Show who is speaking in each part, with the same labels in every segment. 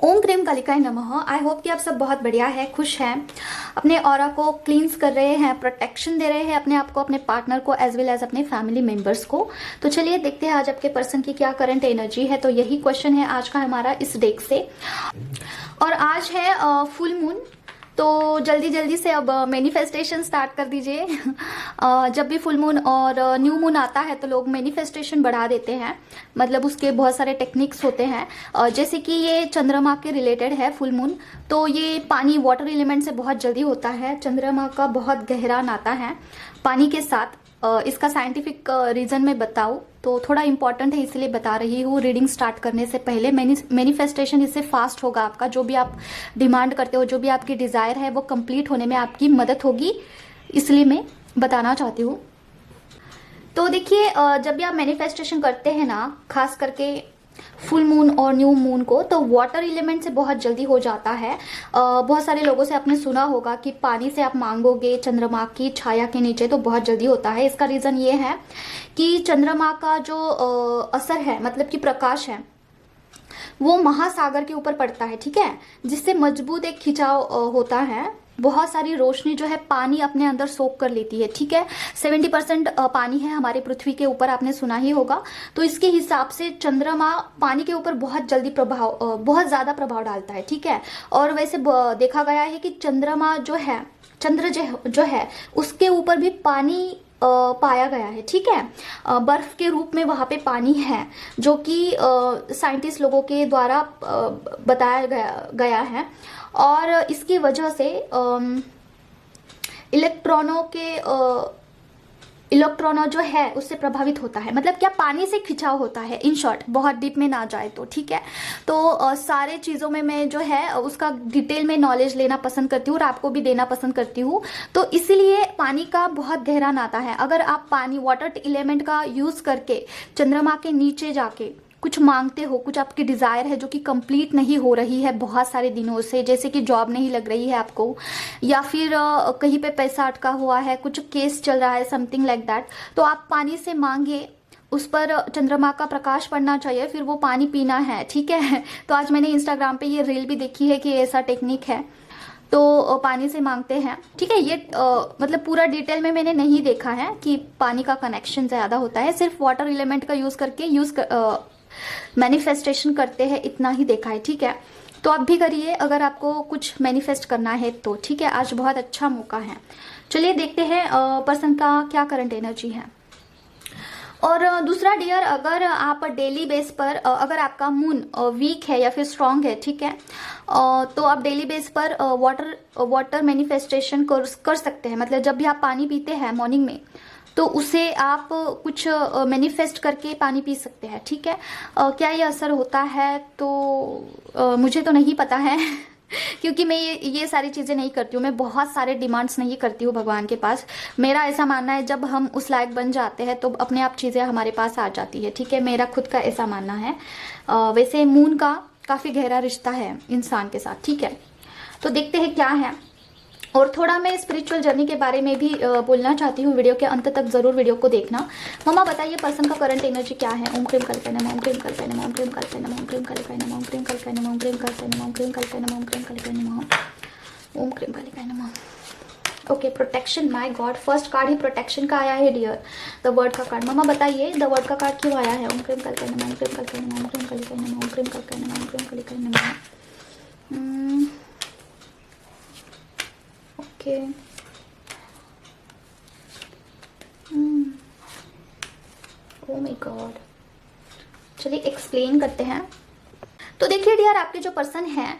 Speaker 1: ओम cream कालिकाय नमः। I hope कि आप सब बहुत बढ़िया है, खुश हैं, अपने ऑरा को क्लींस कर रहे हैं, प्रोटेक्शन दे रहे हैं अपने आप को, अपने पार्टनर को, एज वेल एज अपने फैमिली मेंबर्स को। तो चलिए देखते हैं आज आपके पर्सन की क्या करंट एनर्जी है। तो यही क्वेश्चन है आज का हमारा इस डेक से। और आज है फुल मून, तो जल्दी जल्दी से अब मैनिफेस्टेशन स्टार्ट कर दीजिए। जब भी फुल मून और न्यू मून आता है तो लोग मैनिफेस्टेशन बढ़ा देते हैं, मतलब उसके बहुत सारे टेक्निक्स होते हैं। जैसे कि ये चंद्रमा के रिलेटेड है फुल मून, तो ये पानी वाटर एलिमेंट से बहुत जल्दी होता है। चंद्रमा का बहुत गहरा नाता है पानी के साथ। इसका साइंटिफिक रीजन मैं बताऊं तो थोड़ा इंपॉर्टेंट है, इसलिए बता रही हूँ। रीडिंग स्टार्ट करने से पहले मैनिफेस्टेशन इससे फास्ट होगा आपका। जो भी आप डिमांड करते हो, जो भी आपकी डिजायर है, वो कंप्लीट होने में आपकी मदद होगी, इसलिए मैं बताना चाहती हूँ। तो देखिए, जब भी आप मैनिफेस्टेशन करते हैं ना, खास करके फुल मून और न्यू मून को, तो वाटर एलिमेंट से बहुत जल्दी हो जाता है। बहुत सारे लोगों से आपने सुना होगा कि पानी से आप मांगोगे चंद्रमा की छाया के नीचे तो बहुत जल्दी होता है। इसका रीजन ये है कि चंद्रमा का जो असर है, मतलब कि प्रकाश है, वो महासागर के ऊपर पड़ता है, ठीक है, जिससे मजबूत एक खिंचाव होता है। बहुत सारी रोशनी जो है पानी अपने अंदर सोख कर लेती है, ठीक है। 70% पानी है हमारे पृथ्वी के ऊपर, आपने सुना ही होगा। तो इसके हिसाब से चंद्रमा पानी के ऊपर बहुत जल्दी बहुत ज्यादा प्रभाव डालता है, ठीक है। और वैसे देखा गया है कि चंद्रमा जो है, चंद्र जो है उसके ऊपर भी पानी पाया गया है, ठीक है। बर्फ के रूप में वहां पे पानी है, जो कि साइंटिस्ट लोगों के द्वारा बताया गया है। और इसकी वजह से इलेक्ट्रॉनों जो है उससे प्रभावित होता है। मतलब क्या, पानी से खिंचाव होता है, इन शॉर्ट, बहुत डीप में ना जाए तो, ठीक है। तो सारे चीजों में मैं जो है उसका डिटेल में नॉलेज लेना पसंद करती हूँ और आपको भी देना पसंद करती हूँ। तो इसीलिए पानी का बहुत गहरा नाता है। अगर आप पानी, वाटर एलिमेंट का यूज करके चंद्रमा के नीचे जाके कुछ मांगते हो, कुछ आपकी डिजायर है जो कि कंप्लीट नहीं हो रही है बहुत सारे दिनों से, जैसे कि जॉब नहीं लग रही है आपको, या फिर कहीं पे पैसा अटका हुआ है, कुछ केस चल रहा है, समथिंग लाइक दैट, तो आप पानी से मांगे, उस पर चंद्रमा का प्रकाश पड़ना चाहिए, फिर वो पानी पीना है, ठीक है। तो आज मैंने इंस्टाग्राम पे ये रील भी देखी है कि ऐसा टेक्निक है, तो पानी से मांगते हैं, ठीक है। ये मतलब पूरा डिटेल में मैंने नहीं देखा है कि पानी का कनेक्शन ज्यादा होता है, सिर्फ वाटर एलिमेंट का यूज करके मैनिफेस्टेशन करते हैं, इतना ही देखा है, ठीक है। तो आप भी करिए अगर आपको कुछ मैनिफेस्ट करना है तो, ठीक है। आज बहुत अच्छा मौका है। चलिए देखते हैं पर्सन का क्या करंट एनर्जी है। और दूसरा डियर, अगर आप डेली बेस पर, अगर आपका मून वीक है या फिर स्ट्रांग है, ठीक है, तो आप डेली बेस पर वाटर मैनिफेस्टेशन कर सकते हैं। मतलब जब भी आप पानी पीते हैं मॉर्निंग में, तो उसे आप कुछ मैनिफेस्ट करके पानी पी सकते हैं, ठीक है। क्या ये असर होता है तो मुझे तो नहीं पता है क्योंकि मैं ये सारी चीजें नहीं करती हूँ। मैं बहुत सारे डिमांड्स नहीं करती हूँ भगवान के पास। मेरा ऐसा मानना है जब हम उस लायक बन जाते हैं तो अपने आप चीजें हमारे पास आ जाती है, ठीक है। मेरा खुद का ऐसा मानना है। वैसे मून का काफी गहरा रिश्ता है इंसान के साथ, ठीक है। तो देखते हैं क्या है। और थोड़ा मैं स्पिरिचुअल जर्नी के बारे में भी बोलना चाहती हूँ। वीडियो के अंत तक जरूर वीडियो को देखना। मम्मा बताइए पर्सन का करंट एनर्जी क्या है। ओम क्रीम कालिकाय नमः, ओम क्रीम कालिकाय नमः, ओम क्रीम कालिकाय नमः, ओम क्रीम कालिकाय नमः, ओम क्रीम कालिकाय नमः, ओम क्रीम कालिकाय नमः, ओम क्रीम कालिकाय नमः, ओम क्रीम कालिकाय नमः, ओम क्रीम कालिकाय नमः। Okay, protection, my God, first card he protection का आया है डियर, द वर्ड का कार्ड। मम्मा बताइए द वर्ड का कार्ड क्यों आया है। ओम क्रीम कालिकाय नमः, ओम क्रीम कालिकाय नमः, ओम क्रीम कालिकाय नमः, ओम क्रीम कालिकाय नमः, ओम क्रीम कालिकाय नमः। ओके, ओह माय गॉड, चलिए एक्सप्लेन करते हैं। तो देखिए डियर, आपके जो पर्सन है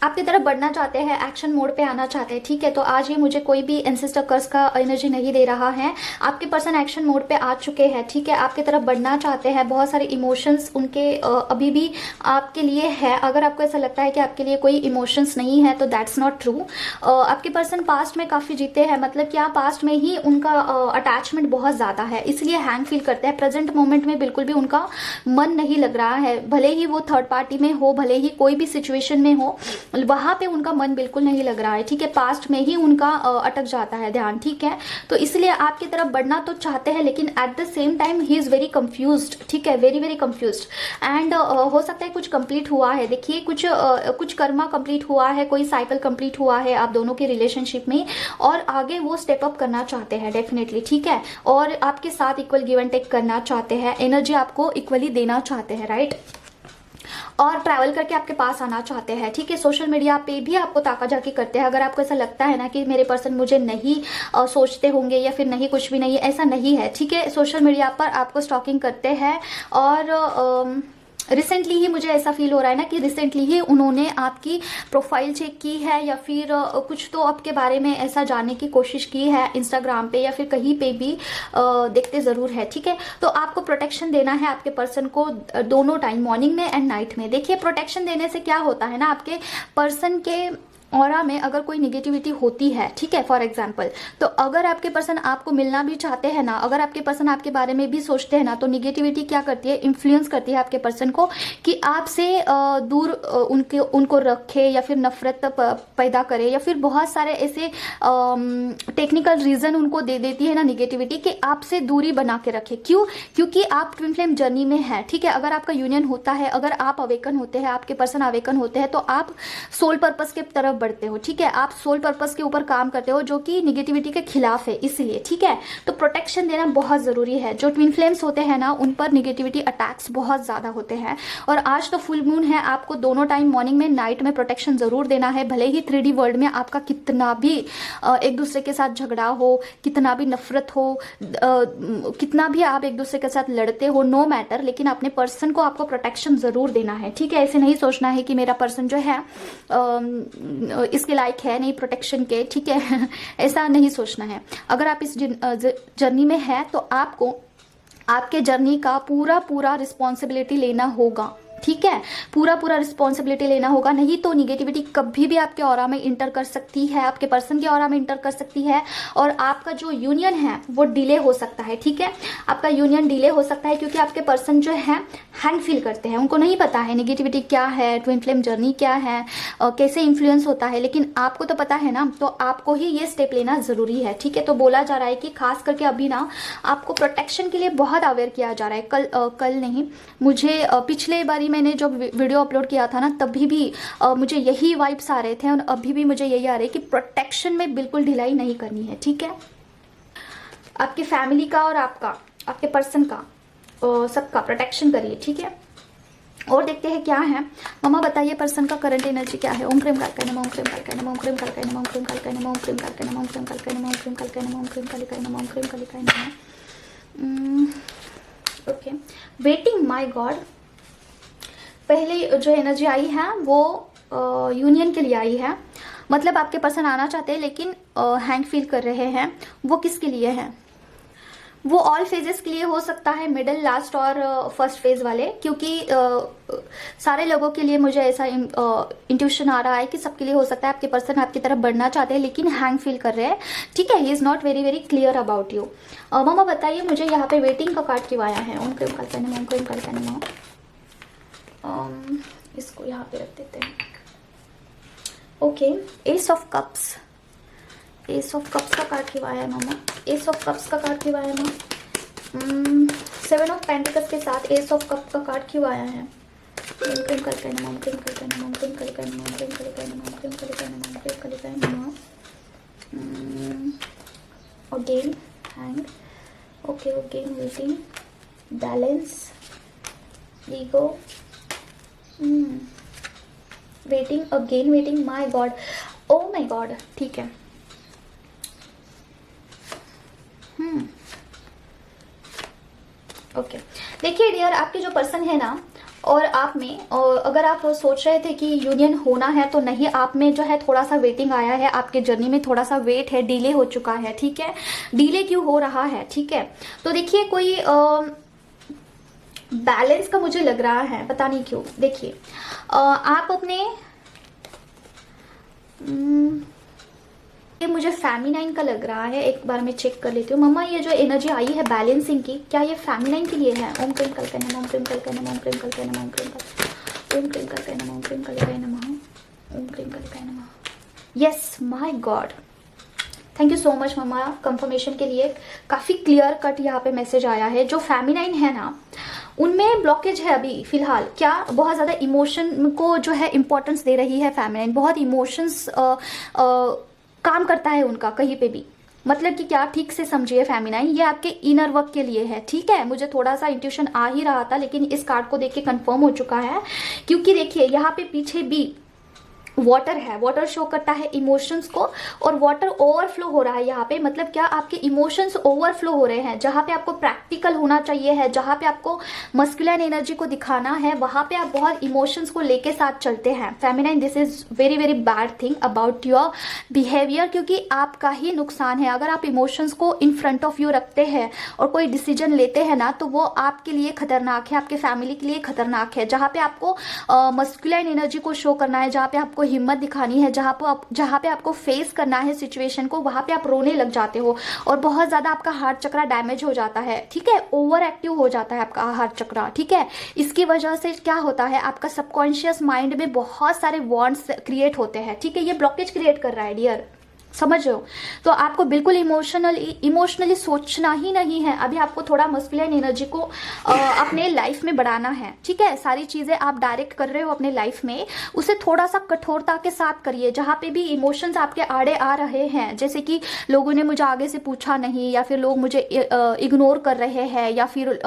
Speaker 1: आपकी तरफ बढ़ना चाहते हैं, एक्शन मोड पे आना चाहते हैं, ठीक है। तो आज ये मुझे कोई भी एंसेस्टर कर्स का एनर्जी नहीं दे रहा है। आपके पर्सन एक्शन मोड पे आ चुके हैं, ठीक है। आपकी तरफ बढ़ना चाहते हैं। बहुत सारे इमोशंस उनके अभी भी आपके लिए है। अगर आपको ऐसा लगता है कि आपके लिए कोई इमोशंस नहीं है तो दैट्स नॉट ट्रू। आपके पर्सन पास्ट में काफी जीते हैं, मतलब क्या, पास्ट में ही उनका अटैचमेंट बहुत ज्यादा है, इसलिए हैंग फील करते हैं। प्रेजेंट मोमेंट में बिल्कुल भी उनका मन नहीं लग रहा है, भले ही वो थर्ड पार्टी में हो, भले ही कोई भी सिचुएशन में हो, वहाँ पे उनका मन बिल्कुल नहीं लग रहा है, ठीक है, पास्ट में ही उनका अटक जाता है ध्यान, ठीक है। तो इसलिए आपकी तरफ बढ़ना तो चाहते हैं, लेकिन at the same time he is very confused, ठीक है, वेरी वेरी कंफ्यूज्ड। एंड हो सकता है कुछ कंप्लीट हुआ है, देखिए कुछ कर्मा कंप्लीट हुआ है, कोई साइकिल कंप्लीट हुआ है आप दोनों के रिलेशनशिप में, और आगे वो स्टेप अप करना चाहते हैं डेफिनेटली, ठीक है, और आपके साथ इक्वल गिव एंड टेक करना चाहते हैं, एनर्जी आपको इक्वली देना चाहते हैं, राइट, और ट्रैवल करके आपके पास आना चाहते हैं, ठीक है। सोशल मीडिया पे भी आपको ताका झाकी करते हैं। अगर आपको ऐसा लगता है ना कि मेरे पर्सन मुझे नहीं सोचते होंगे या फिर नहीं कुछ भी नहीं है, ऐसा नहीं है, ठीक है। सोशल मीडिया पर आपको स्टॉकिंग करते हैं, और रिसेंटली ही मुझे ऐसा फील हो रहा है ना कि रिसेंटली ही उन्होंने आपकी प्रोफाइल चेक की है, या फिर कुछ तो आपके बारे में ऐसा जानने की कोशिश की है इंस्टाग्राम पे या फिर कहीं पे भी, देखते ज़रूर है, ठीक है। तो आपको प्रोटेक्शन देना है आपके पर्सन को दोनों टाइम, मॉर्निंग में एंड नाइट में। देखिए प्रोटेक्शन देने से क्या होता है ना, आपके पर्सन के ऑरा में अगर कोई निगेटिविटी होती है, ठीक है, फॉर एग्जांपल, तो अगर आपके पर्सन आपको मिलना भी चाहते हैं ना, अगर आपके पर्सन आपके बारे में भी सोचते हैं ना, तो निगेटिविटी क्या करती है, इन्फ्लुएंस करती है आपके पर्सन को कि आपसे दूर उनको रखे, या फिर नफरत पैदा करे, या फिर बहुत सारे ऐसे टेक्निकल रीजन उनको दे देती है ना निगेटिविटी, कि आपसे दूरी बना के रखे। क्यों? क्योंकि आप ट्विन फ्लेम जर्नी में है, ठीक है। अगर आपका यूनियन होता है, अगर आप अवेकन होते हैं, आपके पर्सन अवेकन होते हैं, तो आप सोल पर्पस के तरफ बढ़ते हो, ठीक है, आप सोल पर्पस के ऊपर काम करते हो, जो कि निगेटिविटी के खिलाफ है, इसलिए, ठीक है। तो प्रोटेक्शन देना बहुत जरूरी है। जो ट्विन फ्लेम्स होते हैं ना, उन पर निगेटिविटी अटैक्स बहुत ज्यादा होते हैं, और आज तो फुल मून है, आपको दोनों टाइम मॉर्निंग में नाइट में प्रोटेक्शन जरूर देना है। भले ही 3D वर्ल्ड में आपका कितना भी एक दूसरे के साथ झगड़ा हो, कितना भी नफरत हो, कितना भी आप एक दूसरे के साथ लड़ते हो, नो मैटर, लेकिन अपने पर्सन को आपको प्रोटेक्शन जरूर देना है, ठीक है। ऐसे नहीं सोचना है कि मेरा पर्सन जो है इसके लायक है नहीं प्रोटेक्शन के, ठीक है। ऐसा नहीं सोचना है। अगर आप इस जर्नी में है, तो आपको आपके जर्नी का पूरा रिस्पॉन्सिबिलिटी लेना होगा, ठीक है, पूरा रिस्पॉन्सिबिलिटी लेना होगा। नहीं तो निगेटिविटी कभी भी आपके ऑरा में इंटर कर सकती है, आपके पर्सन के ऑरा में इंटर कर सकती है, और आपका जो यूनियन है वो डिले हो सकता है, ठीक है। आपका यूनियन डिले हो सकता है, क्योंकि आपके पर्सन जो है हैंग फील करते हैं, उनको नहीं पता है निगेटिविटी क्या है, ट्विन फ्लेम जर्नी क्या है, कैसे इन्फ्लुएंस होता है, लेकिन आपको तो पता है ना, तो आपको ही ये स्टेप लेना जरूरी है, ठीक है। तो बोला जा रहा है कि खास करके अभी ना आपको प्रोटेक्शन के लिए बहुत अवेयर किया जा रहा है। कल नहीं, मुझे पिछले बारी मैंने जो वीडियो अपलोड किया था ना, तभी भी मुझे यही वाइब्स आ रहे थे, और अभी भी मुझे यही आ रहे हैं कि प्रोटेक्शन में बिल्कुल ढिलाई नहीं करनी है, ठीक है। आपकी फैमिली का और आपका, आपके पर्सन का, सबका प्रोटेक्शन करिए, ठीक है। और देखते हैं क्या है। मम्मा बताइए पर्सन का करंट एनर्जी क्या है। ओम क्रीम कालकाय नमः, ओम क्रीम कालकाय नमः, ओम क्रीम कालकाय नमः, ओम क्रीम कालकाय नमः, ओम क्रीम कालकाय नमः, ओम क्रीम कालकाय नमः, ओम क्रीम कालकाय नमः, ओम क्रीम कालकाय नमः, ओम क्रीम कालकाय नमः। Okay, waiting my God. पहले जो एनर्जी आई है वो यूनियन के लिए आई है, मतलब आपके पर्सन आना चाहते हैं, लेकिन हैंग फील कर रहे हैं। वो किसके लिए है? वो ऑल फेजेस के लिए हो सकता है, मिडिल, लास्ट और फर्स्ट फेज वाले, क्योंकि सारे लोगों के लिए मुझे ऐसा इंट्यूशन आ रहा है कि सबके लिए हो सकता है। आपके पर्सन आपकी तरफ बढ़ना चाहते हैं, लेकिन हैंग फील कर रहे हैं, ठीक है। He is not very very clear about you. मामा बताइए मुझे यहाँ पे वेटिंग का कार्ड क्यों आया है। ओम क्रीम कालकाय नमः, ओम क्रीम कालकाय नमः। इसको यहाँ पे रख देते हैं। Okay, S of cups. S of cups का कार्ड क्यों आया है मामा? एस ऑफ कप्स का कार्ड क्यों आया है मामा? 7 ऑफ पेंटिकल्स के साथ एस ऑफ कप का कार्ड क्यों आया है? ओम क्रीम कालकाय नमः, ओम क्रीम कालकाय नमः, ओम क्रीम कालकाय नमः, ओम क्रीम कालकाय नमः, ओम क्रीम कालकाय नमः, ओम क्रीम कालकाय नमः। Again hang. Okay, again waiting, balance, ego, waiting, again waiting, my God, O my God, ठीक है। ओके, देखिए डियर, आपके जो पर्सन है ना और आप में, और अगर आप सोच रहे थे कि यूनियन होना है, तो नहीं, आप में जो है थोड़ा सा वेटिंग आया है, आपके जर्नी में थोड़ा सा वेट है, डिले हो चुका है, ठीक है। डिले क्यों हो रहा है, ठीक है। तो देखिए कोई बैलेंस का मुझे लग रहा है, पता नहीं क्यों। देखिए आप अपने ये मुझे फेमिनाइन का लग रहा है, एक बार मैं चेक कर लेती हूँ। मम्मा ये जो एनर्जी आई है बैलेंसिंग की, क्या ये फेमिनाइन के लिए है? ओम क्रीम कालकाय नमः, ओम क्रीम कालकाय नमः, ओम क्रीम कालकाय नमः, ओम क्रीम कालकाय नमः, ओम क्रीम कालकाय नमः, ओम क्रीम कालकाय नमः। Yes my god, thank you so much mamma confirmation के लिए। काफ़ी क्लियर कट यहाँ पे मैसेज आया है। जो फेमिनाइन है ना, उनमें ब्लॉकेज है अभी फिलहाल। क्या बहुत ज़्यादा इमोशन को जो है इम्पोर्टेंस दे रही है फेमिनाइन, बहुत इमोशंस काम करता है उनका कहीं पे भी। मतलब कि क्या, ठीक से समझिए फेमिनाइन, ये आपके इनर वर्क के लिए है, ठीक है। मुझे थोड़ा सा इंट्यूशन आ ही रहा था, लेकिन इस कार्ड को देख के कंफर्म हो चुका है, क्योंकि देखिए यहाँ पे पीछे भी वाटर है, वाटर शो करता है इमोशंस को, और वाटर ओवरफ्लो हो रहा है यहाँ पे। मतलब क्या, आपके इमोशंस ओवरफ्लो हो रहे हैं। जहाँ पे आपको प्रैक्टिकल होना चाहिए है, जहाँ पे आपको मस्कुलिन एनर्जी को दिखाना है, वहां पे आप बहुत इमोशंस को लेके साथ चलते हैं। Feminine, this is very very bad thing about your behaviour, क्योंकि आपका ही नुकसान है। अगर आप इमोशंस को इन फ्रंट ऑफ यू रखते हैं और कोई डिसीजन लेते हैं ना, तो वो आपके लिए खतरनाक है, आपके फैमिली के लिए खतरनाक है। जहाँ पे आपको मस्कुलिन एनर्जी को शो करना है, जहाँ पे आपको हिम्मत दिखानी है, जहाँ पे आपको फेस करना है सिचुएशन को, वहां पे आप रोने लग जाते हो और बहुत ज्यादा आपका हार्ट चक्रा डैमेज हो जाता है, ठीक है। ओवर एक्टिव हो जाता है आपका हार्ट चक्रा, ठीक है। इसकी वजह से क्या होता है, आपका सबकॉन्शियस माइंड में बहुत सारे वॉन्ट्स क्रिएट होते हैं, ठीक है। ये ब्लॉकेज क्रिएट कर रहा है डियर, समझ रहे हो। तो आपको बिल्कुल इमोशनली सोचना ही नहीं है। अभी आपको थोड़ा मस्कुलिन एनर्जी को अपने लाइफ में बढ़ाना है, ठीक है। सारी चीजें आप डायरेक्ट कर रहे हो अपने लाइफ में, उसे थोड़ा सा कठोरता के साथ करिए। जहाँ पे भी इमोशंस आपके आड़े आ रहे हैं, जैसे कि लोगों ने मुझे आगे से पूछा नहीं, या फिर लोग मुझे इग्नोर कर रहे हैं, या फिर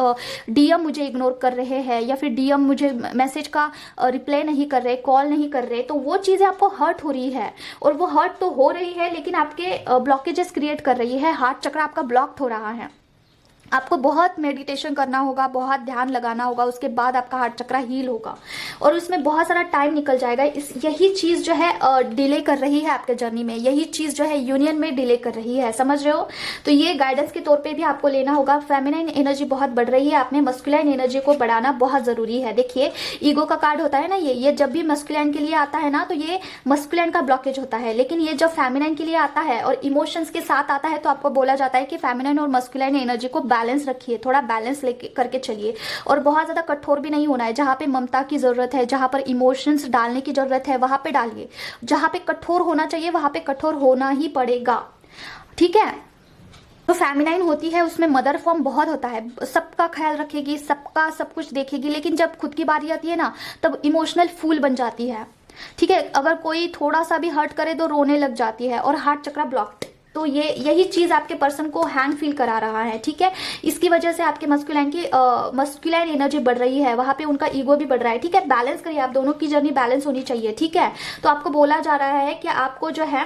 Speaker 1: डीएम मुझे इग्नोर कर रहे हैं, या फिर डीएम मुझे मैसेज का रिप्लाई नहीं कर रहे, कॉल नहीं कर रहे, तो वो चीजें आपको हर्ट हो रही है। और वो हर्ट तो हो रही है, लेकिन आपके ब्लॉकेजेस क्रिएट कर रही है। हार्ट चक्र आपका ब्लॉक्ड हो रहा है। आपको बहुत मेडिटेशन करना होगा, बहुत ध्यान लगाना होगा, उसके बाद आपका हार्ट चक्र हील होगा, और उसमें बहुत सारा टाइम निकल जाएगा। यही चीज जो है डिले कर रही है आपके जर्नी में, यही चीज जो है यूनियन में डिले कर रही है, समझ रहे हो। तो ये गाइडेंस के तौर पे भी आपको लेना होगा। फेमिनाइन एनर्जी बहुत बढ़ रही है, आपने मस्कुलिन एनर्जी को बढ़ाना बहुत जरूरी है। देखिए, ईगो का कार्ड होता है ना, ये जब भी मस्कुलिन के लिए आता है ना, तो ये मस्कुलिन का ब्लॉकेज होता है। लेकिन ये जब फेमिनाइन के लिए आता है और इमोशंस के साथ आता है, तो आपको बोला जाता है कि फेमिनाइन और मस्कुलिन एनर्जी को बैलेंस रखिए, थोड़ा बैलेंस लेके करके चलिए, और बहुत ज्यादा कठोर भी नहीं होना है। जहां पे ममता की जरूरत है, जहां पर इमोशंस डालने की जरूरत है, वहां पे डालिए। जहां पे कठोर होना चाहिए, वहां पे कठोर होना ही पड़ेगा, ठीक है। तो फेमिनाइन होती है, उसमें मदर फॉर्म बहुत होता है, सबका ख्याल रखेगी, सबका सब कुछ देखेगी, लेकिन जब खुद की बारी आती है ना, तब इमोशनल फूल बन जाती है, ठीक है। अगर कोई थोड़ा सा भी हर्ट करे तो रोने लग जाती है, और हार्ट चक्र ब्लॉक्ड। तो यही चीज आपके पर्सन को हैंग फील करा रहा है, ठीक है। इसकी वजह से आपके मस्कुलिन एनर्जी बढ़ रही है, वहां पे उनका ईगो भी बढ़ रहा है, ठीक है। बैलेंस करिए, आप दोनों की जर्नी बैलेंस होनी चाहिए, ठीक है। तो आपको बोला जा रहा है कि आपको जो है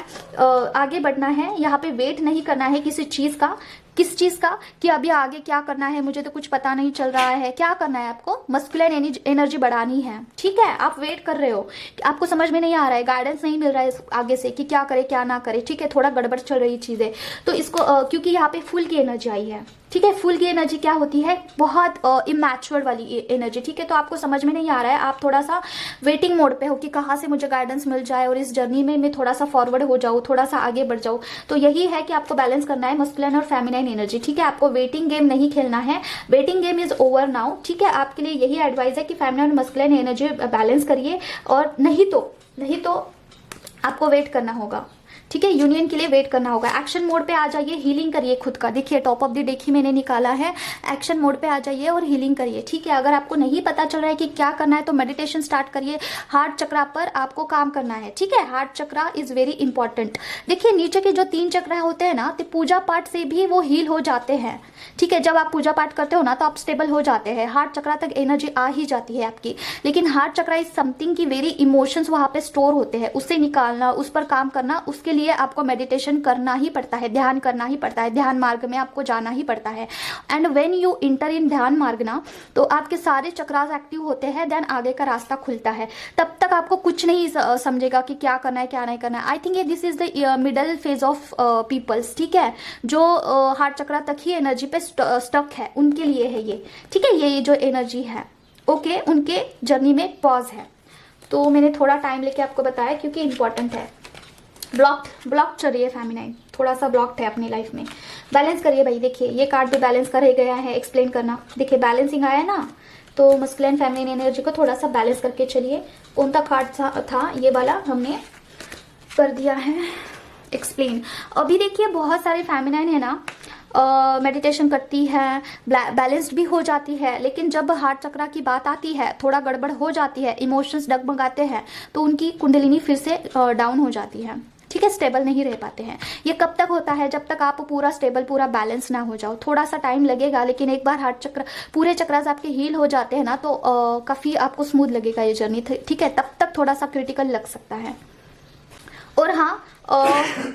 Speaker 1: आगे बढ़ना है, यहाँ पे वेट नहीं करना है किसी चीज का। किस चीज का, कि अभी आगे क्या करना है, मुझे तो कुछ पता नहीं चल रहा है। क्या करना है आपको, मस्कुलिन एनर्जी बढ़ानी है, ठीक है। आप वेट कर रहे हो, आपको समझ में नहीं आ रहा है, गाइडेंस नहीं मिल रहा है आगे से कि क्या करे क्या ना करे, ठीक है। थोड़ा गड़बड़ चल रही चीजें, तो इसको क्योंकि यहाँ पे फुल की एनर्जी आई है, ठीक है। फुल की एनर्जी क्या होती है, बहुत इमैच्योर वाली एनर्जी, ठीक है। तो आपको समझ में नहीं आ रहा है, आप थोड़ा सा वेटिंग मोड पे हो कि कहाँ से मुझे गाइडेंस मिल जाए और इस जर्नी में मैं थोड़ा सा फॉरवर्ड हो जाऊँ, थोड़ा सा आगे बढ़ जाऊँ। तो यही है कि आपको बैलेंस करना है मस्कुलिन और फेमिनाइन एनर्जी, ठीक है। आपको वेटिंग गेम नहीं खेलना है, waiting game is over now, ठीक है। आपके लिए यही एडवाइस है कि फेमिनाइन और मस्कुलिन एनर्जी बैलेंस करिए, और नहीं तो आपको वेट करना होगा, ठीक है। यूनियन के लिए वेट करना होगा। एक्शन मोड पे आ जाइए, हीलिंग करिए खुद का। देखिए, टॉप ऑफ द डेक ही मैंने निकाला है, एक्शन मोड पे आ जाइए और हीलिंग करिए, ठीक है। अगर आपको नहीं पता चल रहा है कि क्या करना है, तो मेडिटेशन स्टार्ट करिए। हार्ट चक्रा पर आपको काम करना है, ठीक है। Heart chakra is very important. देखिए, नीचे के जो 3 चक्रा होते हैं ना, तो पूजा पाठ से भी वो हील हो जाते हैं, ठीक है। जब आप पूजा पाठ करते हो ना, तो आप स्टेबल हो जाते हैं, हार्ट चक्रा तक एनर्जी आ ही जाती है आपकी। लेकिन हार्ट चक्रा इज समथिंग की वेरी इमोशंस वहां पे स्टोर होते हैं, उससे निकालना, उस पर काम करना, उसके लिए आपको मेडिटेशन करना ही पड़ता है, ध्यान करना ही पड़ता है, ध्यान मार्ग में आपको जाना ही पड़ता है। एंड व्हेन यू इंटर इन ध्यान मार्ग ना, तो आपके सारे चक्रास एक्टिव होते हैं, देन आगे का रास्ता खुलता है। तब तक आपको कुछ नहीं समझेगा कि क्या करना है क्या नहीं करना है। I think this is the middle phase of peoples, ठीक है। जो हार्ट चक्रा तक ही एनर्जी पे स्टक है, उनके लिए है ये, ठीक है। ये जो एनर्जी है, ओके, उनके जर्नी में पॉज है। तो मैंने थोड़ा टाइम लेके आपको बताया, क्योंकि इंपॉर्टेंट है। ब्लॉक चल रही है फेमिनाइन, थोड़ा सा ब्लॉक्ड है अपनी लाइफ में। बैलेंस करिए भाई। देखिए, ये कार्ड भी बैलेंस कर गया है, एक्सप्लेन करना। देखिए, बैलेंसिंग आया ना, तो मस्कुलिन फेमिनिन एनर्जी को थोड़ा सा बैलेंस करके चलिए। कौन सा कार्ड था ये वाला, हमने कर दिया है एक्सप्लेन। अभी देखिए बहुत सारे फेमिनाइन है ना, मेडिटेशन करती है, बैलेंस्ड भी हो जाती है, लेकिन जब हार्ट चक्रा की बात आती है, थोड़ा गड़बड़ हो जाती है, इमोशंस डगमगाते हैं, तो उनकी कुंडलिनी फिर से डाउन हो जाती है, ठीक है, स्टेबल नहीं रह पाते हैं। ये कब तक होता है, जब तक आप पूरा स्टेबल, पूरा बैलेंस ना हो जाओ। थोड़ा सा टाइम लगेगा, लेकिन एक बार हार्ट चक्र, पूरे चक्रास आपके हील हो जाते हैं ना, तो काफ़ी आपको स्मूथ लगेगा ये जर्नी, ठीक है। तब तक थोड़ा सा क्रिटिकल लग सकता है। और हाँ,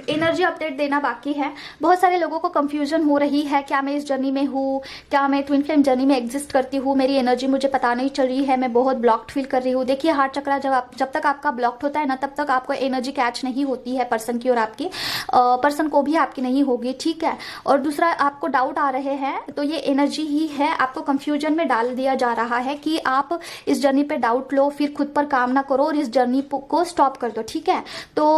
Speaker 1: एनर्जी अपडेट देना बाकी है। बहुत सारे लोगों को कंफ्यूजन हो रही है, क्या मैं इस जर्नी में हूँ, क्या मैं ट्विन फ्लेम जर्नी में एग्जिस्ट करती हूँ, मेरी एनर्जी मुझे पता नहीं चल रही है, मैं बहुत ब्लॉक्ड फील कर रही हूँ। देखिए हार्ट चक्रा जब तक आपका ब्लॉक्ड होता है ना, तब तक आपको एनर्जी कैच नहीं होती है पर्सन की, और आपकी पर्सन को भी आपकी नहीं होगी, ठीक है। और दूसरा, आपको डाउट आ रहे हैं, तो ये एनर्जी ही है, आपको कंफ्यूजन में डाल दिया जा रहा है कि आप इस जर्नी पे डाउट लो, फिर खुद पर काम ना करो और इस जर्नी को स्टॉप कर दो, ठीक है। तो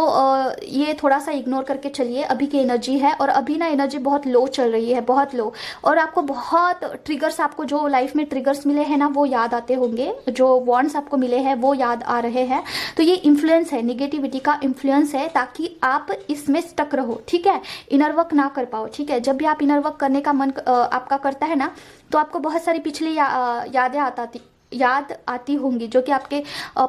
Speaker 1: ये थोड़ा सा इग्नोर करके चलिए, अभी की एनर्जी है। और अभी ना एनर्जी बहुत लो चल रही है, बहुत लो, और आपको बहुत ट्रिगर्स, आपको जो लाइफ में ट्रिगर्स मिले हैं ना, वो याद आते होंगे, जो वॉन्ट्स आपको मिले हैं वो याद आ रहे हैं। तो ये इन्फ्लुएंस है, निगेटिविटी का इन्फ्लुएंस है, ताकि आप इसमें स्टक रहो, ठीक है, इनर वर्क ना कर पाओ, ठीक है। जब भी आप इनर वर्क करने का मन आपका करता है ना, तो आपको बहुत सारी पिछली यादें याद आती होंगी, जो कि आपके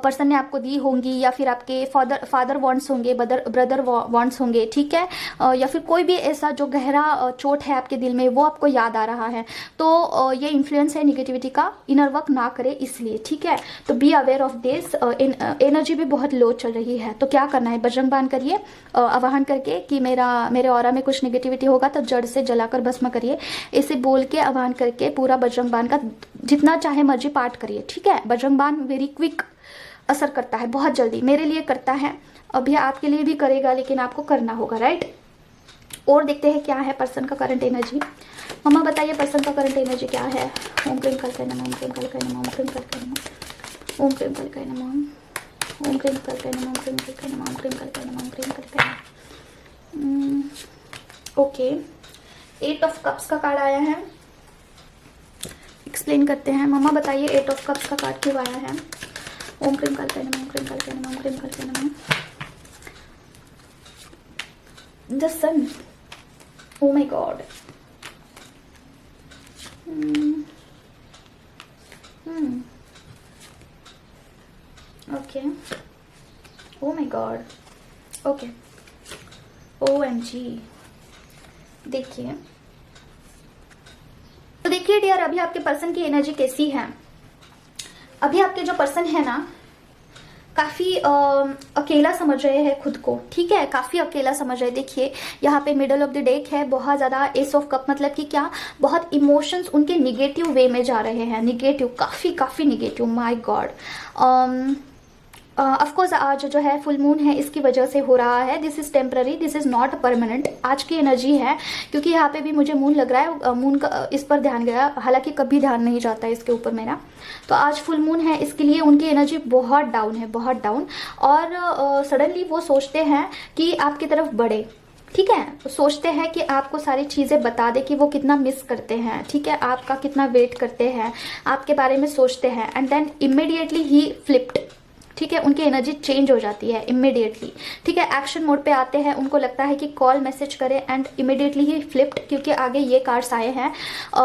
Speaker 1: पर्सन ने आपको दी होंगी, या फिर आपके फादर वांट्स होंगे, ब्रदर वांट्स होंगे, ठीक है, या फिर कोई भी ऐसा जो गहरा चोट है आपके दिल में, वो आपको याद आ रहा है। तो ये इन्फ्लुएंस है निगेटिविटी का, इनर वर्क ना करे इसलिए, ठीक है। तो be aware of this. Energy भी बहुत लो चल रही है, तो क्या करना है, बजरंग बाण करिए, आवाहन करके कि मेरे ऑरा में कुछ निगेटिविटी होगा तो जड़ से जलाकर भस्म करिए, इसे बोल के आवाहन करके पूरा बजरंग बाण का जितना चाहे मर्जी पाठ करिए, ठीक है। बजरंग बाण वेरी क्विक असर करता है, बहुत जल्दी, मेरे लिए करता है, अभी आपके लिए भी करेगा, लेकिन आपको करना होगा, राइट। और देखते हैं क्या है पर्सन का करंट एनर्जी। मम्मा बताइए पर्सन का करंट एनर्जी क्या है। ओम क्रीम कल नमः, ओम क्रीम कल नमः, ओम क्रीम कल नमः, ओम क्रीम कल नमः, ओम क्रीम कल नमः, ओम क्रीम कल नमः, ओम क्रीम कल नमः, ओम क्रीम कल नमः। ओके, 8 ऑफ कप्स का कार्ड आया है, एक्सप्लेन करते हैं। मम्मा बताइए 8 ऑफ कप्स का कार्ड क्यों आया है। ओम क्रीम कल्पे नमः, ओम क्रीम कल्पे नमः, ओम क्रीम कल्पे नमः। The sun, oh my god, okay, oh my god, okay, OMG। देखिए, तो देखिए डियर, अभी आपके पर्सन की एनर्जी कैसी है। अभी आपके जो पर्सन है ना, काफी अकेला समझ रहे हैं खुद को, ठीक है, काफी अकेला समझ रहे हैं। देखिए यहाँ पे मिडल ऑफ द डेक है, बहुत ज्यादा एस ऑफ कप, मतलब कि क्या, बहुत इमोशंस उनके निगेटिव वे में जा रहे हैं, निगेटिव, काफी निगेटिव, माय गॉड। ऑफकोर्स आज जो है फुल मून है, इसकी वजह से हो रहा है, this is temporary, this is not permanent. आज की एनर्जी है, क्योंकि यहाँ पे भी मुझे मून लग रहा है, मून का इस पर ध्यान गया, हालांकि कभी ध्यान नहीं जाता है इसके ऊपर मेरा। तो आज फुल मून है, इसके लिए उनकी एनर्जी बहुत डाउन है, बहुत डाउन। और सडनली वो सोचते हैं कि आपकी तरफ बढ़े, ठीक है, तो सोचते हैं कि आपको सारी चीज़ें बता दे कि वो कितना मिस करते हैं, ठीक है, आपका कितना वेट करते हैं, आपके बारे में सोचते हैं, एंड देन इमिडिएटली ही फ्लिप्ड, ठीक है, उनकी एनर्जी चेंज हो जाती है इमिडिएटली, ठीक है, एक्शन मोड पे आते हैं, उनको लगता है कि कॉल मैसेज करें, एंड इमिडिएटली ही फ्लिप्ड, क्योंकि आगे ये कार्ड्स आए हैं,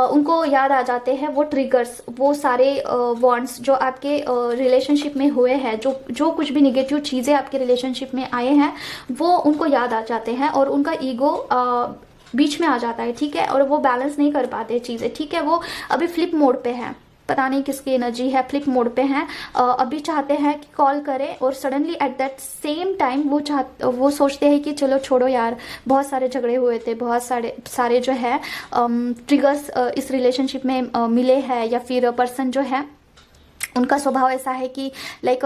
Speaker 1: उनको याद आ जाते हैं वो ट्रिगर्स, वो सारे वॉन्ट्स जो आपके रिलेशनशिप में हुए हैं, जो कुछ भी निगेटिव चीज़ें आपके रिलेशनशिप में आए हैं, वो उनको याद आ जाते हैं, और उनका ईगो बीच में आ जाता है, ठीक है, और वो बैलेंस नहीं कर पाते चीज़ें, ठीक है, वो अभी फ्लिप मोड पे हैं, पता नहीं किसकी एनर्जी है, फ्लिप मोड पे हैं, अभी चाहते हैं कि कॉल करें, और suddenly at that same time वो सोचते हैं कि चलो छोड़ो यार, बहुत सारे झगड़े हुए थे, बहुत सारे जो है ट्रिगर्स इस रिलेशनशिप में मिले हैं, या फिर पर्सन जो है उनका स्वभाव ऐसा है कि लाइक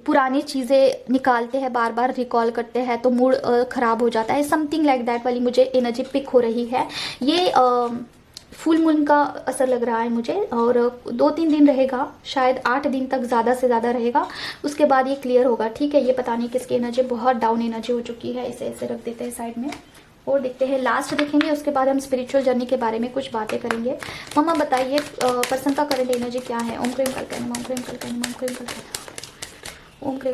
Speaker 1: पुरानी चीज़ें निकालते हैं, बार बार रिकॉल करते हैं, तो मूड ख़राब हो जाता है, समथिंग लाइक दैट वाली मुझे एनर्जी पिक हो रही है। ये फुल मून का असर लग रहा है मुझे, और 2-3 दिन रहेगा, शायद 8 दिन तक ज़्यादा से ज़्यादा रहेगा, उसके बाद ये क्लियर होगा, ठीक है। ये पता नहीं किसकी एनर्जी, बहुत डाउन एनर्जी हो चुकी है, इसे ऐसे रख देते हैं साइड में। और देखते हैं, लास्ट देखेंगे, उसके बाद हम स्पिरिचुअल जर्नी के बारे में कुछ बातें करेंगे। मम्मा बताइए पर्सन का करंट एनर्जी क्या है। ओम क्रीम कल्पैनम, ओम क्रीम कल्पैनम, ओम क्रीम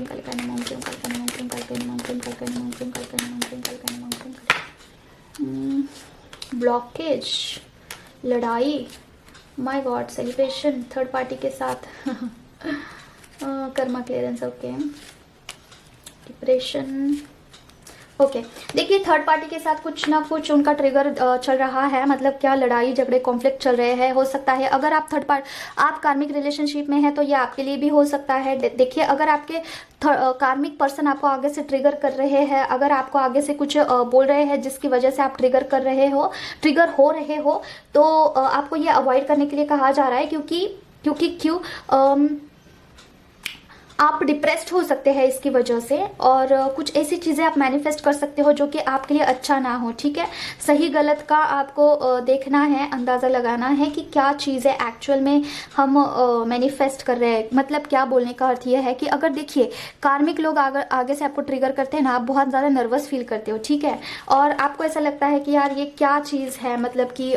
Speaker 1: कल्पैनम, ओम क्रीम कल्पैनम, ओम क्रीम कल्पैनम, ओम क्रीम कल्पैनम, ओम क्रीम कल्पैनम, ओम क्रीम कल्पैनम, ओम क्रीम कल्पैनम, ओम क्रीम कल्पैनम। ब्लॉकेज, लड़ाई, my God, celebration, third party के साथ Karma clearance, okay, depression, okay देखिए थर्ड पार्टी के साथ कुछ ना कुछ उनका ट्रिगर चल रहा है, मतलब क्या लड़ाई झगड़े कॉन्फ्लिक्ट चल रहे हैं। हो सकता है अगर आप आप कार्मिक रिलेशनशिप में हैं तो ये आपके लिए भी हो सकता है। देखिए अगर आपके कार्मिक पर्सन आपको आगे से ट्रिगर कर रहे हैं, अगर आपको आगे से कुछ बोल रहे हैं जिसकी वजह से आप ट्रिगर हो रहे हो, तो आपको ये अवॉइड करने के लिए कहा जा रहा है, क्योंकि आप डिप्रेस्ड हो सकते हैं इसकी वजह से, और कुछ ऐसी चीज़ें आप मैनिफेस्ट कर सकते हो जो कि आपके लिए अच्छा ना हो। ठीक है, सही गलत का आपको देखना है, अंदाज़ा लगाना है कि क्या चीज़ें एक्चुअल में हम मैनिफेस्ट कर रहे हैं। मतलब क्या बोलने का अर्थ यह है कि अगर देखिए कार्मिक लोग आगे से आपको ट्रिगर करते हैं ना, आप बहुत ज़्यादा नर्वस फील करते हो। ठीक है, और आपको ऐसा लगता है कि यार ये क्या चीज़ है, मतलब कि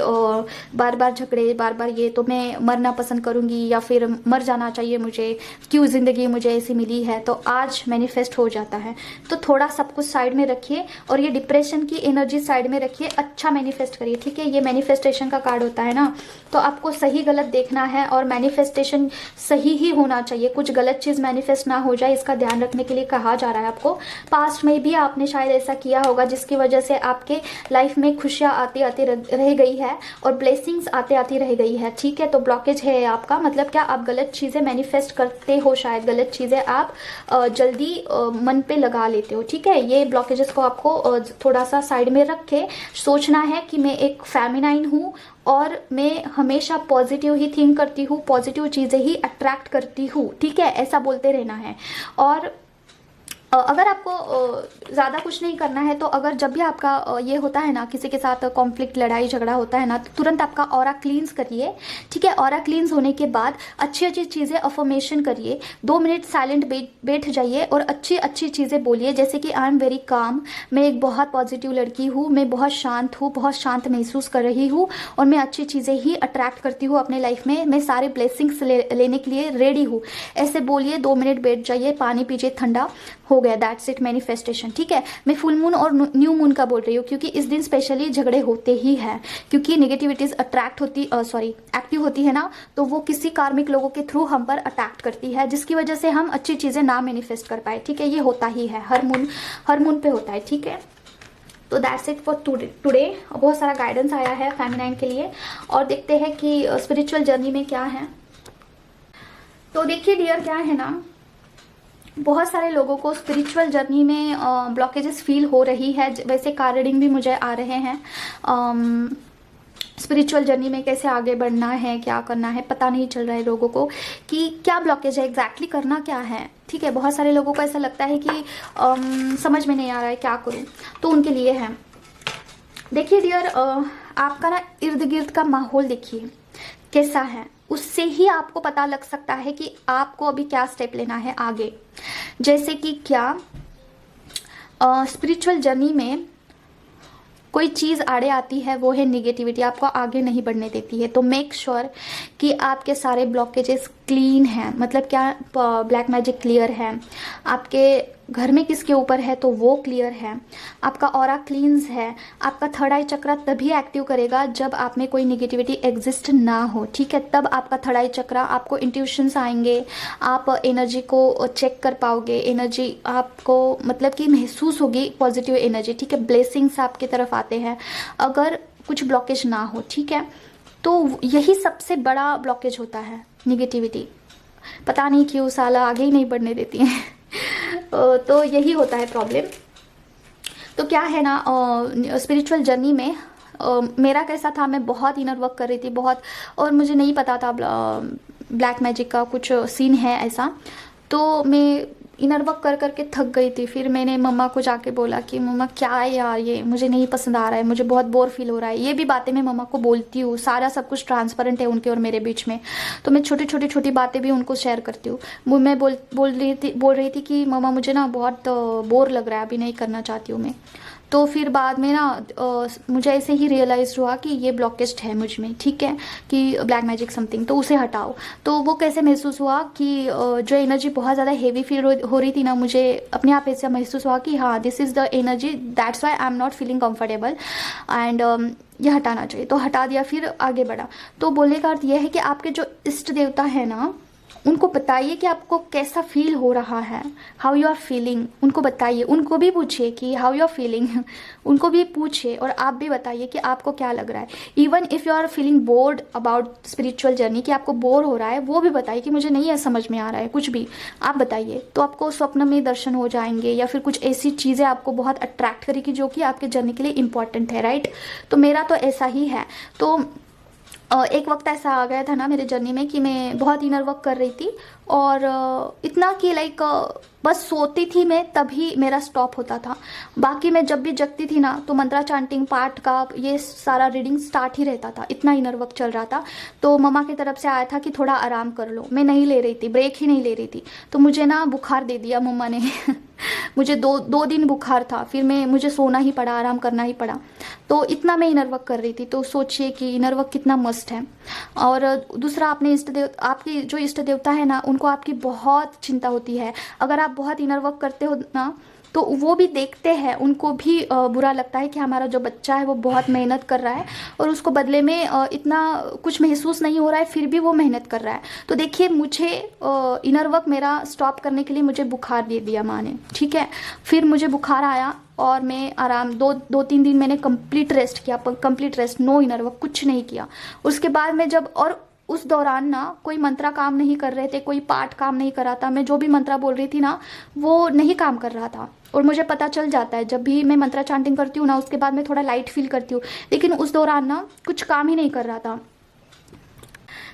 Speaker 1: बार बार झगड़े, बार बार ये, तो मैं मरना पसंद करूँगी या फिर मर जाना चाहिए मुझे, क्यों ज़िंदगी मुझे ऐसी मिली है। तो आज मैनिफेस्ट हो जाता है, तो थोड़ा सब कुछ साइड में रखिए और ये डिप्रेशन की एनर्जी साइड में रखिए, अच्छा मैनिफेस्ट करिए। ठीक है, ये मैनिफेस्टेशन का कार्ड होता है ना, तो आपको सही गलत देखना है और मैनिफेस्टेशन सही ही होना चाहिए, कुछ गलत चीज़ मैनिफेस्ट ना हो जाए, इसका ध्यान रखने के लिए कहा जा रहा है आपको। पास्ट में भी आपने शायद ऐसा किया होगा जिसकी वजह से आपके लाइफ में खुशियाँ आती आती रह गई है और ब्लेसिंग्स आते आती रह गई है। ठीक है, तो ब्लॉकेज है आपका, मतलब क्या आप गलत चीज़ें मैनिफेस्ट करते हो, शायद गलत चीज़ें आप जल्दी मन पे लगा लेते हो। ठीक है, ये ब्लॉकेजेस को आपको थोड़ा सा साइड में रख के सोचना है कि मैं एक फेमिनाइन हूँ और मैं हमेशा पॉजिटिव ही थिंक करती हूँ, पॉजिटिव चीज़ें ही अट्रैक्ट करती हूँ। ठीक है, ऐसा बोलते रहना है। और अगर आपको ज़्यादा कुछ नहीं करना है तो अगर जब भी आपका ये होता है ना, किसी के साथ कॉन्फ्लिक्ट, लड़ाई झगड़ा होता है ना, तो तुरंत आपका ऑरा क्लींस करिए। ठीक है, ऑरा क्लींस होने के बाद अच्छी अच्छी चीज़ें अफर्मेशन करिए, 2 मिनट साइलेंट बैठ जाइए और अच्छी अच्छी चीज़ें बोलिए, जैसे कि आई एम वेरी काम, मैं एक बहुत पॉजिटिव लड़की हूँ, मैं बहुत शांत हूँ, बहुत शांत महसूस कर रही हूँ और मैं अच्छी चीज़ें ही अट्रैक्ट करती हूँ अपने लाइफ में, मैं सारे ब्लेसिंग्स लेने के लिए रेडी हूँ। ऐसे बोलिए, 2 मिनट बैठ जाइए, पानी पीजिए ठंडा, हो गया, दैट्स इट मैनिफेस्टेशन। ठीक है, मैं फुल मून और न्यू मून का बोल रही हूँ क्योंकि इस दिन स्पेशली झगड़े होते ही हैं, क्योंकि नेगेटिविटीज एक्टिव होती है ना, तो वो किसी कार्मिक लोगों के थ्रू हम पर अटैक करती है, जिसकी वजह से हम अच्छी चीजें ना मैनिफेस्ट कर पाए। ठीक है, ये होता ही है, हर मून पे होता है। ठीक है, तो दैट्स इट फॉर टुडे। बहुत सारा गाइडेंस आया है फेमिनाइन के लिए, और देखते हैं कि स्पिरिचुअल जर्नी में क्या है। तो देखिए डियर, क्या है ना, बहुत सारे लोगों को स्पिरिचुअल जर्नी में ब्लॉकेजेस फील हो रही है। वैसे कार रीडिंग भी मुझे आ रहे हैं, स्पिरिचुअल जर्नी में कैसे आगे बढ़ना है, क्या करना है, पता नहीं चल रहा है लोगों को कि क्या ब्लॉकेज है, एग्जैक्टली करना क्या है। ठीक है, बहुत सारे लोगों को ऐसा लगता है कि समझ में नहीं आ रहा है क्या करूं, तो उनके लिए है। देखिए डियर, आपका ना इर्द गिर्द का माहौल देखिए कैसा है, उससे ही आपको पता लग सकता है कि आपको अभी क्या स्टेप लेना है आगे। जैसे कि क्या स्पिरिचुअल जर्नी में कोई चीज़ आड़े आती है, वो है निगेटिविटी, आपको आगे नहीं बढ़ने देती है। तो मेक श्योर कि आपके सारे ब्लॉकेजेस क्लीन हैं, मतलब क्या ब्लैक मैजिक क्लियर है, आपके घर में किसके ऊपर है तो वो क्लियर है, आपका ऑरा क्लींस है, आपका थर्ड आई चक्र तभी एक्टिव करेगा जब आप में कोई निगेटिविटी एग्जिस्ट ना हो। ठीक है, तब आपका थर्ड आई चक्र, आपको इंट्यूशंस आएंगे, आप एनर्जी को चेक कर पाओगे, एनर्जी आपको मतलब कि महसूस होगी पॉजिटिव एनर्जी। ठीक है, ब्लेसिंग्स आपकी तरफ आते हैं अगर कुछ ब्लॉकेज ना हो। ठीक है, तो यही सबसे बड़ा ब्लॉकेज होता है, निगेटिविटी। पता नहीं क्यों साला आगे ही नहीं बढ़ने देती हैं तो यही होता है प्रॉब्लम। तो क्या है ना, स्पिरिचुअल जर्नी में मेरा कैसा था, मैं बहुत इनर वर्क कर रही थी बहुत, और मुझे नहीं पता था ब्लैक मैजिक का कुछ सीन है ऐसा, तो मैं इनर वर्क कर करके थक गई थी। फिर मैंने मम्मा को जाके बोला कि मम्मा क्या है यार, ये मुझे नहीं पसंद आ रहा है, मुझे बहुत बोर फील हो रहा है। ये भी बातें मैं मम्मा को बोलती हूँ, सारा सब कुछ ट्रांसपेरेंट है उनके और मेरे बीच में, तो मैं छोटी बातें भी उनको शेयर करती हूँ। मैं बोल रही थी कि मम्मा मुझे ना बहुत बोर लग रहा है, अभी नहीं करना चाहती हूँ मैं। तो फिर बाद में ना मुझे ऐसे ही रियलाइज़ हुआ कि ये ब्लॉकेज है मुझ में, ठीक है, कि ब्लैक मैजिक समथिंग, तो उसे हटाओ। तो वो कैसे महसूस हुआ कि जो एनर्जी बहुत ज़्यादा हेवी फील हो रही थी ना, मुझे अपने आप ऐसा महसूस हुआ कि हाँ, this is the energy, that's why I am not feeling comfortable and ये हटाना चाहिए। तो हटा दिया, फिर आगे बढ़ा। तो बोलने का अर्थ यह है कि आपके जो इष्ट देवता है ना, उनको बताइए कि आपको कैसा फील हो रहा है, हाउ यू आर फीलिंग, उनको बताइए। उनको भी पूछिए कि हाउ यू आर फीलिंग, उनको भी पूछिए और आप भी बताइए कि आपको क्या लग रहा है। Even if you are feeling bored about spiritual journey, कि आपको बोर हो रहा है, वो भी बताइए कि मुझे नहीं है समझ में आ रहा है, कुछ भी आप बताइए। तो आपको स्वप्न में दर्शन हो जाएंगे या फिर कुछ ऐसी चीज़ें आपको बहुत अट्रैक्ट करेगी जो कि आपके जर्नी के लिए इंपॉर्टेंट है, राइट। तो मेरा तो ऐसा ही है। तो एक वक्त ऐसा आ गया था ना मेरे जर्नी में कि मैं बहुत इनर वर्क कर रही थी और इतना कि लाइक बस सोती थी मैं तभी मेरा स्टॉप होता था। बाकी मैं जब भी जगती थी ना तो मंत्रा चांटिंग पाठ का ये सारा रीडिंग स्टार्ट ही रहता था, इतना इनर वर्क चल रहा था। तो मम्मा की तरफ से आया था कि थोड़ा आराम कर लो, मैं नहीं ले रही थी, ब्रेक ही नहीं ले रही थी। तो मुझे ना बुखार दे दिया मम्मा ने मुझे दो दिन बुखार था, फिर मुझे सोना ही पड़ा, आराम करना ही पड़ा। तो इतना मैं इनर वर्क कर रही थी। तो सोचिए कि इनर वर्क कितना मस्ट है। और दूसरा, आपने आपकी जो इष्ट देवता है ना, उनको आपकी बहुत चिंता होती है। अगर आप बहुत इनर वर्क करते हो ना तो वो भी देखते हैं, उनको भी बुरा लगता है कि हमारा जो बच्चा है वो बहुत मेहनत कर रहा है और उसको बदले में इतना कुछ महसूस नहीं हो रहा है, फिर भी वो मेहनत कर रहा है। तो देखिए, मुझे इनर वर्क मेरा स्टॉप करने के लिए मुझे बुखार दे दिया माँ ने, ठीक है। फिर मुझे बुखार आया और मैं आराम 2-3 दिन मैंने कंप्लीट रेस्ट किया, complete rest, no inner work, कुछ नहीं किया। उसके बाद में जब, और उस दौरान ना कोई मंत्रा काम नहीं कर रहे थे, कोई पाठ काम नहीं कर रहा था, मैं जो भी मंत्रा बोल रही थी ना वो नहीं काम कर रहा था। और मुझे पता चल जाता है जब भी मैं मंत्रा चांटिंग करती हूँ ना, उसके बाद मैं थोड़ा लाइट फील करती हूँ, लेकिन उस दौरान ना कुछ काम ही नहीं कर रहा था,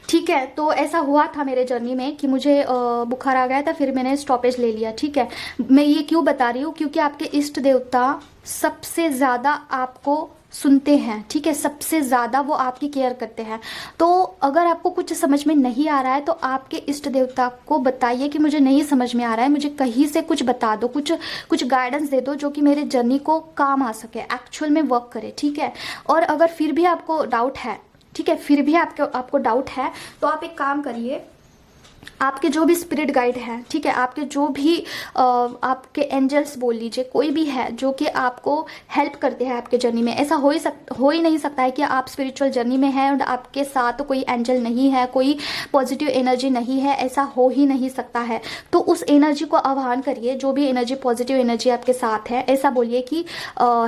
Speaker 1: ठीक है। तो ऐसा हुआ था मेरे जर्नी में कि मुझे बुखार आ गया था, फिर मैंने स्टॉपेज ले लिया, ठीक है। मैं ये क्यों बता रही हूँ, क्योंकि आपके इष्ट देवता सबसे ज़्यादा आपको सुनते हैं, ठीक है, सबसे ज़्यादा वो आपकी केयर करते हैं। तो अगर आपको कुछ समझ में नहीं आ रहा है तो आपके इष्ट देवता को बताइए कि मुझे नहीं समझ में आ रहा है, मुझे कहीं से कुछ बता दो, कुछ गाइडेंस दे दो जो कि मेरे जर्नी को काम आ सके, एक्चुअल में वर्क करे, ठीक है। और अगर फिर भी आपको डाउट है, ठीक है, फिर भी आपको डाउट है, तो आप एक काम करिए, आपके जो भी स्पिरिट गाइड हैं, ठीक है, आपके जो भी आपके एंजल्स बोल लीजिए, कोई भी है जो कि आपको हेल्प करते हैं आपके जर्नी में। ऐसा हो ही नहीं सकता है कि आप स्पिरिचुअल जर्नी में हैं और आपके साथ कोई एंजल नहीं है, कोई पॉजिटिव एनर्जी नहीं है, ऐसा हो ही नहीं सकता है। तो उस एनर्जी को आह्वान करिए, जो भी एनर्जी, पॉजिटिव एनर्जी आपके साथ है, ऐसा बोलिए कि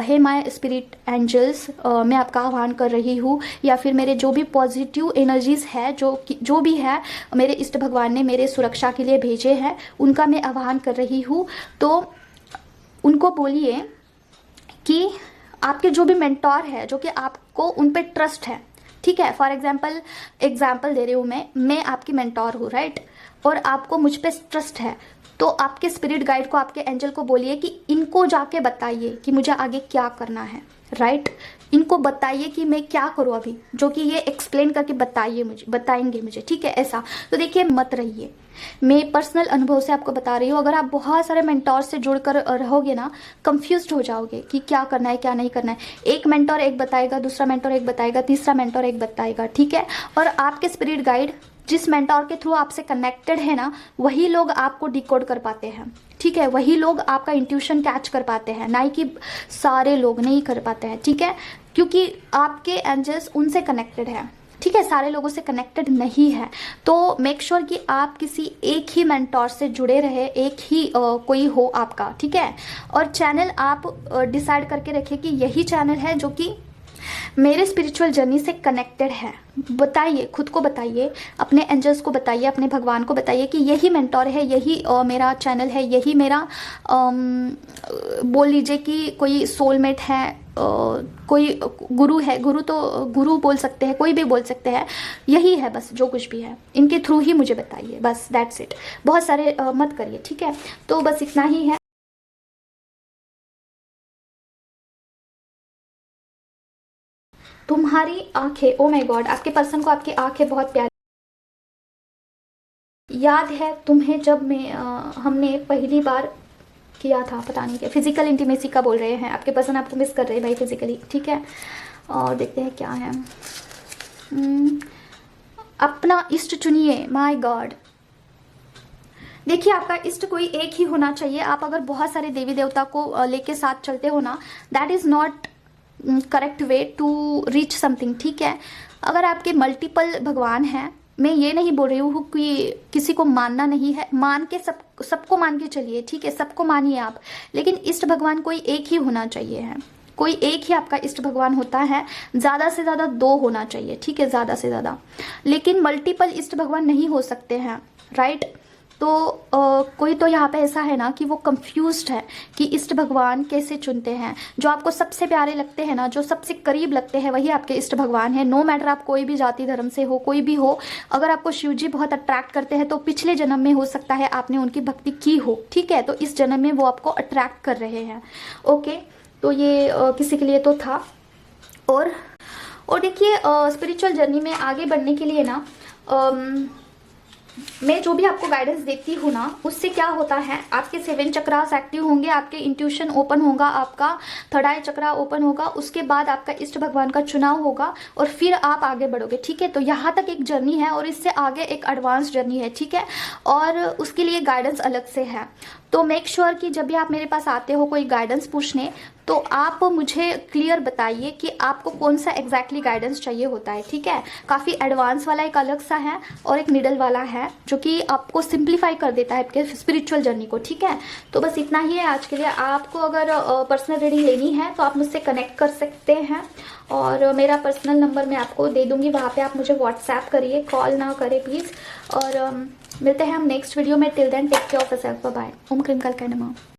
Speaker 1: हे माय स्पिरिट एंजल्स, मैं आपका आह्वान कर रही हूँ, या फिर मेरे जो भी पॉजिटिव एनर्जीज है, जो भी है मेरे इष्ट भगवान ने मेरे सुरक्षा के लिए भेजे हैं, उनका मैं आह्वान कर रही हूँ। तो उनको बोलिए कि आपके जो भी मेंटोर है, जो कि आपको उन पे ट्रस्ट है, ठीक है। फॉर एग्जाम्पल दे रही हूँ मैं आपकी मेंटोर हूँ, राइट, और आपको मुझ पे ट्रस्ट है, तो आपके स्पिरिट गाइड को, आपके एंजल को बोलिए कि इनको जाके बताइए कि मुझे आगे क्या करना है, राइट। इनको बताइए कि मैं क्या करूँ अभी, जो कि ये एक्सप्लेन करके बताएंगे मुझे, ठीक है, ऐसा। तो देखिए, मत रहिए, मैं पर्सनल अनुभव से आपको बता रही हूँ। अगर आप बहुत सारे मेंटोर से जुड़कर रहोगे ना, कंफ्यूज्ड हो जाओगे कि क्या करना है क्या नहीं करना है। एक मेंटोर एक बताएगा, दूसरा मेंटोर एक बताएगा, तीसरा मेंटोर एक बताएगा, ठीक है। और आपके स्पिरिट गाइड जिस मेंटोर के थ्रू आपसे कनेक्टेड है ना, वही लोग आपको डिकोड कर पाते हैं, ठीक है, वही लोग आपका इंट्यूशन कैच कर पाते हैं, ना कि सारे लोग नहीं कर पाते हैं, ठीक है, क्योंकि आपके एंजल्स उनसे कनेक्टेड है, ठीक है, सारे लोगों से कनेक्टेड नहीं है। तो मेक श्योर कि आप किसी एक ही मेंटोर से जुड़े रहे, एक ही कोई हो आपका, ठीक है। और चैनल आप डिसाइड करके रखिए कि यही चैनल है जो कि मेरे स्पिरिचुअल जर्नी से कनेक्टेड है। बताइए, खुद को बताइए, अपने एंजल्स को बताइए, अपने भगवान को बताइए कि यही मेंटोर है, यही मेरा चैनल है, यही मेरा बोल लीजिए कि कोई सोलमेट है, कोई गुरु है, गुरु बोल सकते हैं, कोई भी बोल सकते हैं, यही है बस, जो कुछ भी है इनके थ्रू ही मुझे बताइए, बस दैट्स इट। बहुत सारे मत करिए, ठीक है। तो बस इतना ही है। तुम्हारी आंखें, ओ माय गॉड, आपके पर्सन को आपकी आंखें बहुत प्यारी। याद है तुम्हें जब हमने पहली बार किया था, पता नहीं क्या, फिजिकल इंटीमेसी का बोल रहे हैं, आपके पर्सन आपको मिस कर रहे हैं भाई फिजिकली, ठीक है। और देखते हैं क्या है। अपना इष्ट चुनिए, माय गॉड। देखिए आपका इष्ट कोई एक ही होना चाहिए। आप अगर बहुत सारे देवी देवता को लेके साथ चलते हो ना, that is not correct way to reach something, ठीक है। अगर आपके मल्टीपल भगवान हैं, मैं ये नहीं बोल रही हूँ कि किसी को मानना नहीं है, मान के सबको मान के चलिए, ठीक है, सबको मानिए आप, लेकिन इष्ट भगवान कोई एक ही होना चाहिए है, कोई एक ही आपका इष्ट भगवान होता है। ज़्यादा से ज़्यादा 2 होना चाहिए, ठीक है, ज़्यादा से ज़्यादा, लेकिन मल्टीपल इष्ट भगवान नहीं हो सकते हैं, राइट। तो कोई तो यहाँ पे ऐसा है ना कि वो कंफ्यूज्ड है कि इष्ट भगवान कैसे चुनते हैं। जो आपको सबसे प्यारे लगते हैं ना, जो सबसे करीब लगते हैं, वही आपके इष्ट भगवान है। नो मैटर आप कोई भी जाति धर्म से हो, कोई भी हो, अगर आपको शिव जी बहुत अट्रैक्ट करते हैं तो पिछले जन्म में हो सकता है आपने उनकी भक्ति की हो, ठीक है, तो इस जन्म में वो आपको अट्रैक्ट कर रहे हैं। ओके, तो ये किसी के लिए तो था। और देखिए स्पिरिचुअल जर्नी में आगे बढ़ने के लिए ना मैं जो भी आपको गाइडेंस देती हूँ ना, उससे क्या होता है, आपके 7 चक्रास एक्टिव होंगे, आपके इंट्यूशन ओपन होगा, आपका 3rd आई चक्रा ओपन होगा, उसके बाद आपका इष्ट भगवान का चुनाव होगा और फिर आप आगे बढ़ोगे, ठीक है। तो यहाँ तक एक जर्नी है और इससे आगे एक एडवांस जर्नी है, ठीक है, और उसके लिए गाइडेंस अलग से है। तो मेक श्योर कि जब भी आप मेरे पास आते हो कोई गाइडेंस पूछने, तो आप मुझे क्लियर बताइए कि आपको कौन सा एग्जैक्टली गाइडेंस चाहिए होता है, ठीक है। काफ़ी एडवांस वाला एक अलग सा है और एक मिडल वाला है जो कि आपको सिंप्लीफाई कर देता है आपके स्पिरिचुअल जर्नी को, ठीक है। तो बस इतना ही है आज के लिए। आपको अगर पर्सनल रीडिंग लेनी है तो आप मुझसे कनेक्ट कर सकते हैं और मेरा पर्सनल नंबर मैं आपको दे दूंगी, वहाँ पे आप मुझे व्हाट्सएप करिए, कॉल ना करें प्लीज़। और मिलते हैं हम नेक्स्ट वीडियो में। Till then take care of yourself, bye. ओम क्रीम कल नमः।